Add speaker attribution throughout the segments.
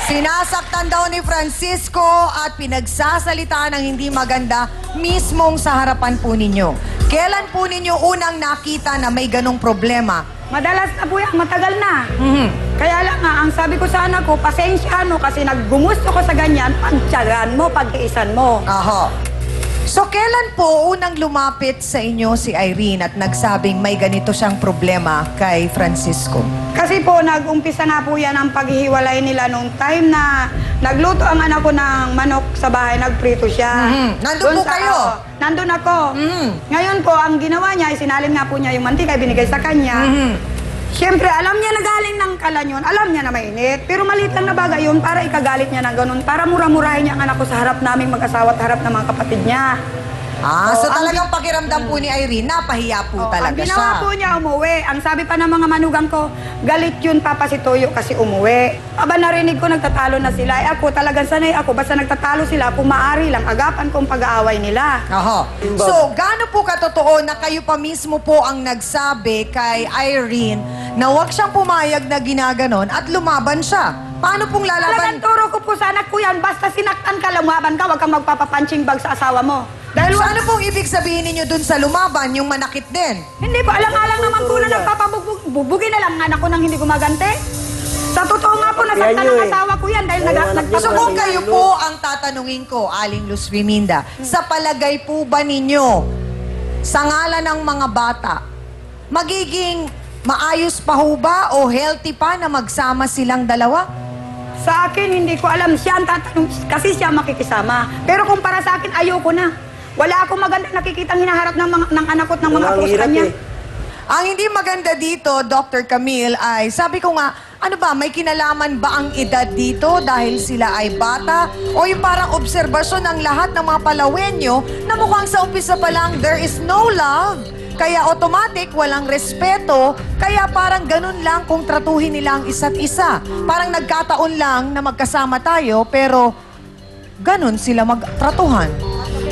Speaker 1: Sinasaktan daw ni Francisco at pinagsasalita ng hindi maganda mismong sa harapan po ninyo. Kailan po ninyo unang nakita na may ganong problema?
Speaker 2: Madalas na po yan, matagal na. Kaya lang nga, ang sabi ko sa anak ko, pasensya no, kasi naggumusto ko sa ganyan, pagtyagan mo, pagkiisan mo.
Speaker 1: Aho. So, kailan po unang lumapit sa inyo si Irene at nagsabing may ganito siyang problema kay Francisco?
Speaker 2: Kasi po, nag-umpisa nga po yan ang paghihiwalay nila nung time na nagluto ang anak ko ng manok sa bahay, nagprito siya.
Speaker 1: Nandun po kayo?
Speaker 2: Nandun ako. Ngayon po, ang ginawa niya, isinalin nga po niya yung mantika, binigay sa kanya. Siyempre, alam niya na galing ng kalan yun, alam niya na mainit. Pero maliit lang na bagay yun para ikagalit niya ng ganun, para mura-murahin niya ang anak ko sa harap naming mag-asawa at harap ng mga kapatid niya.
Speaker 1: So talagang pakiramdam po ni Irene, napahiya po talaga
Speaker 2: ang
Speaker 1: siya.
Speaker 2: ginawa po niya, umuwi. Ang sabi pa ng mga manugang ko, galit yun Papa si Toyo kasi umuwi. Aba, narinig ko nagtatalo na sila. Ako talagang sanay ako, basta nagtatalo sila, kung maaari lang, agapan ko ang pag-aaway nila.
Speaker 1: So, gaano po katotoo na kayo pa mismo po ang nagsabi kay Irene na huwag siyang pumayag na ginaganon at lumaban siya? Paano pong lalaban?
Speaker 2: Talagang turo ko po sa anak ko yan, basta sinaktan ka, lumaban ka, huwag kang magpapapunching bag sa asawa mo. Dahil
Speaker 1: So, ano pong ibig sabihin ninyo dun sa lumaban, yung manakit din?
Speaker 2: hindi po, alang-alang naman po na nagpapabugbog. Bubugin na lang anak ko nang hindi gumagante. Sa totoo nga po, nasaktan ng asawa ko yan dahil
Speaker 1: So, kung kayo po ang tatanungin ko, Aling Luz Biminda, sa palagay po ba ninyo, sa ngalan ng mga bata, magiging maayos pa ho ba o healthy pa na magsama silang dalawa?
Speaker 2: Sa akin, hindi ko alam. Siya ang tatanong kasi siya makikisama. Pero kung para sa akin, ayoko na. Wala akong maganda nakikitang hinaharap ng anak ko at ng mga apo sa kanya.
Speaker 1: Ang hindi maganda dito, Dr. Camille, ay sabi ko nga, ano ba, may kinalaman ba ang edad dito dahil sila ay bata? O yung parang obserbasyon ng lahat ng mga Palawenyo na mukhang sa umpisa pa lang, there is no love. Kaya automatic, walang respeto. Kaya parang ganun lang kung tratuhin nila ang isa't isa. Parang nagkataon lang na magkasama tayo, pero ganun sila magtratuhan.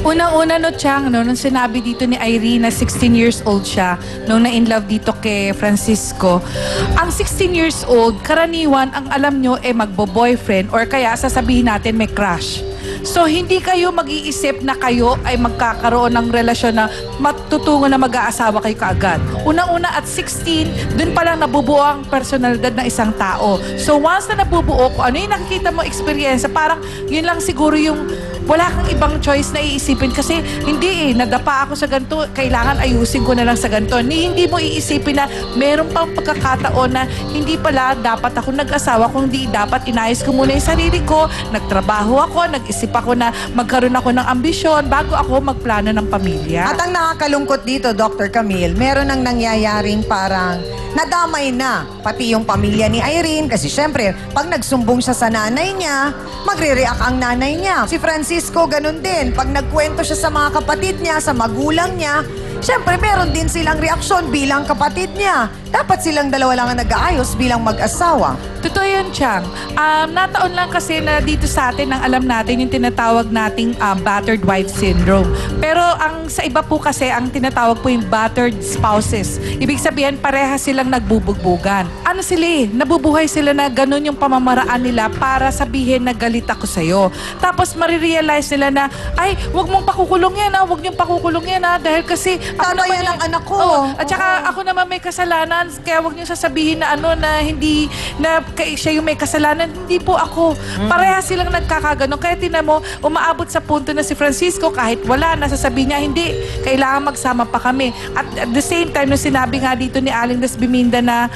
Speaker 3: Unang-una no, Chang, no, nung sinabi dito ni Irene na 16 years old siya, nung na-in-love dito kay Francisco, ang 16 years old, karaniwan, ang alam nyo, magbo-boyfriend or kaya sasabihin natin may crush. So, hindi kayo mag-iisip na kayo ay magkakaroon ng relasyon na matutungo na mag-aasawa kayo kaagad. Unang-una at 16, dun pa lang nabubuo ang personalidad ng isang tao. So, once na nabubuo ko, ano yung nakikita mo experience, parang yun lang siguro yung wala kang ibang choice na iisipin kasi hindi nadapa ako sa ganito, kailangan ayusin ko na lang sa ganito. Hindi mo iisipin na meron pang pagkakataon na hindi pala dapat ako nag-asawa, kung di dapat inayos ko muna yung sarili ko, nagtrabaho ako, nag-isip ako na magkaroon ako ng ambisyon bago ako magplano ng pamilya.
Speaker 1: At ang nakakalungkot dito, Dr. Camille, meron nang nangyayaring parang nadamay na pati yung pamilya ni Irene kasi syempre, pag nagsumbong siya sa nanay niya, magre-react ang nanay niya. Si Francisco, ganun din. Pag nagkwento siya sa mga kapatid niya, sa magulang niya, syempre, meron din silang reaksyon bilang kapatid niya. Dapat silang dalawa lang ang nag-aayos bilang mag-asawa.
Speaker 3: Totoo yun, Chang. Nataon lang kasi na dito sa atin, ang alam natin, yung tinatawag nating battered wife syndrome. Pero ang sa iba po kasi, ang tinatawag po yung battered spouses. Ibig sabihin, pareha silang nagbubugbugan. Ano sila nabubuhay sila na ganun yung pamamaraan nila para sabihin na galit ako sa'yo. Tapos marirealize nila na, ay, wag mong pakukulong yan, wag niyong pakukulong yan, dahil kasi
Speaker 1: Tama yan ang anak ko.
Speaker 3: At saka ako naman may kasalanan, kaya wag niyo sasabihin na na hindi na siya yung may kasalanan. Hindi po ako. Pareha silang nagkakaganon. Kaya tinan mo, umaabot sa punto na si Francisco kahit wala, nasasabihin niya, hindi, kailangan magsama pa kami. At the same time, nung sinabi nga dito ni Aling Luz Biminda na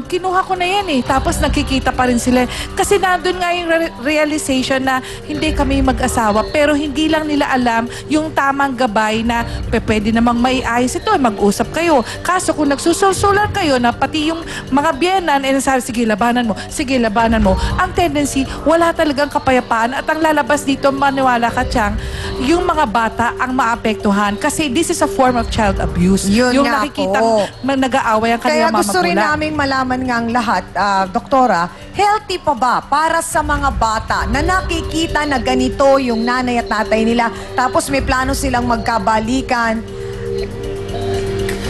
Speaker 3: kinuha ko na yan tapos nagkikita pa rin sila. Kasi nandun nga yung realization na hindi kami mag-asawa, pero hindi lang nila alam yung tamang gabay na pwede namang maiayos ito, mag-usap kayo. Kaso kung nagsusulsulan kayo na pati yung mga biyenan, nasabi, sige, labanan mo. Ang tendency, wala talagang kapayapaan at ang lalabas dito, maniwala ka, Chang, yung mga bata ang maapektuhan kasi this is a form of child abuse.
Speaker 1: Yun
Speaker 3: yung
Speaker 1: nga
Speaker 3: nakikita
Speaker 1: po.
Speaker 3: nag-aaway ang kanilang
Speaker 1: Kaya gusto rin
Speaker 3: magulang.
Speaker 1: naming malaman nga ang lahat, Doktora, healthy pa ba para sa mga bata na nakikita na ganito yung nanay at tatay nila tapos may plano silang magkabalikan?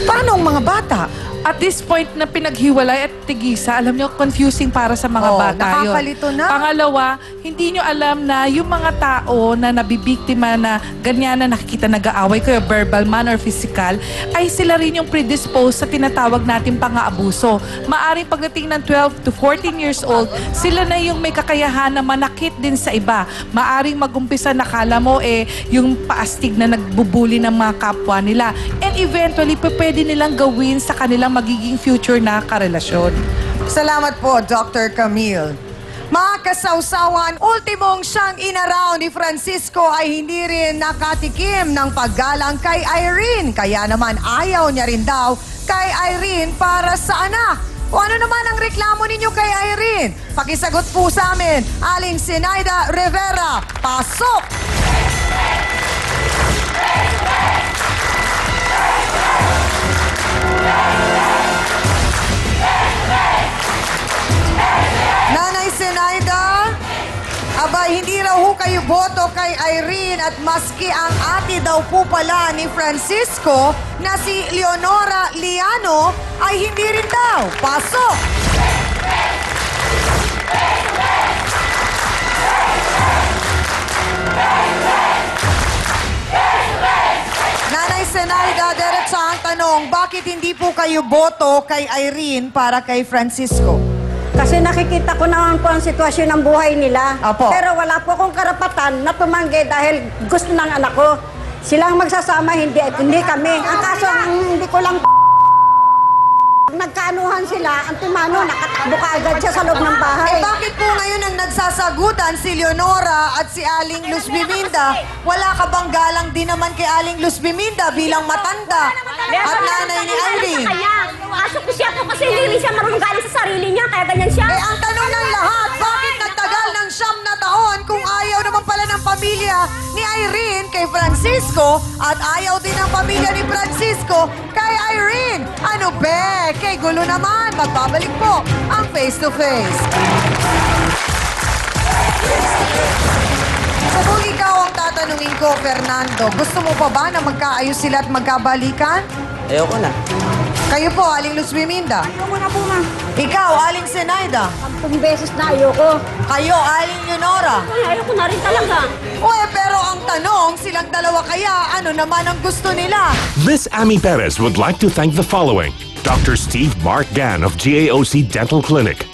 Speaker 1: Paano ang mga bata?
Speaker 3: At this point na pinaghiwalay at tigisa, alam nyo, confusing para sa mga
Speaker 1: Oh,
Speaker 3: bata yun.
Speaker 1: nakakalito na.
Speaker 3: Pangalawa, hindi nyo alam na yung mga tao na nabibiktima na ganyan na nakikita nag-aaway kayo, verbal man or physical, ay sila rin yung predisposed sa tinatawag natin pang-aabuso. Maaring pagdating ng 12 to 14 years old, sila na yung may kakayahan na manakit din sa iba. Maaring mag-umpisa na kala mo yung paastig na nagbubuli ng mga kapwa nila. And eventually, pwede nilang gawin sa kanilang magiging future na karelasyon.
Speaker 1: Salamat po, Dr. Camille. Mga kasawsawan, ultimong siyang inaraw ni Francisco ay hindi rin nakatikim ng paggalang kay Irene. Kaya naman ayaw niya rin daw kay Irene para sa anak. O ano naman ang reklamo ninyo kay Irene? Pakisagot po sa amin, Aling Zenaida Rivera. Pasok! Nanay Zenaida, abay, hindi raw ho kayo boto kay Irene at maski ang ate daw po pala ni Francisco na si Leonora Liano ay hindi rin daw. Pasok! Nanay Zenaida, diretsa ang tanong, bakit hindi po kayo boto kay Irene para kay Francisco?
Speaker 4: Kasi nakikita ko naman po ang sitwasyon ng buhay nila.
Speaker 1: Apo.
Speaker 4: Pero wala po akong karapatan na tumanggi dahil gusto ng anak ko. Silang magsasama, hindi kami. Ang kaso, hindi ko lang nagkaanuhan sila, ang timano, nakatakbo ka agad siya sa loob ng bahay.
Speaker 1: Bakit po ngayon ang nagsasagutan si Leonora at si Aling Luz Biminda? Wala ka bang galang din naman kay Aling Luz Biminda bilang matanda at nanay ni Irene?
Speaker 5: Kaso ko siya po kasi hindi siya marunong galing sa sarili niya, kaya ganyan siya.
Speaker 1: Ang tanong ng lahat, bakit nagtagal ng 9 na taon kung ayaw naman pala ng pamilya ni Irene kay Francisco at ayaw din ng pamilya ni Francisco kay Irene? Ano be? Kay gulo naman. Magbabalik po ang Face to Face. So kung ikaw ang tatanungin ko, Fernando, gusto mo pa ba na magkaayos sila at magkabalikan?
Speaker 6: Ayoko na.
Speaker 1: Kayo po, Aling Luz Biminda.
Speaker 4: Ayoko na po, ma.
Speaker 1: Ikaw, Aling Zenaida.
Speaker 4: 10 beses na ayoko.
Speaker 1: Kayo, Aling Leonora.
Speaker 5: Ay, ayoko na rin talaga.
Speaker 1: Pero ang tanong, silang dalawa kaya, ano naman ang gusto nila?
Speaker 7: Miss Amy Perez would like to thank the following: Dr. Steve Mark Gann of GAOC Dental Clinic,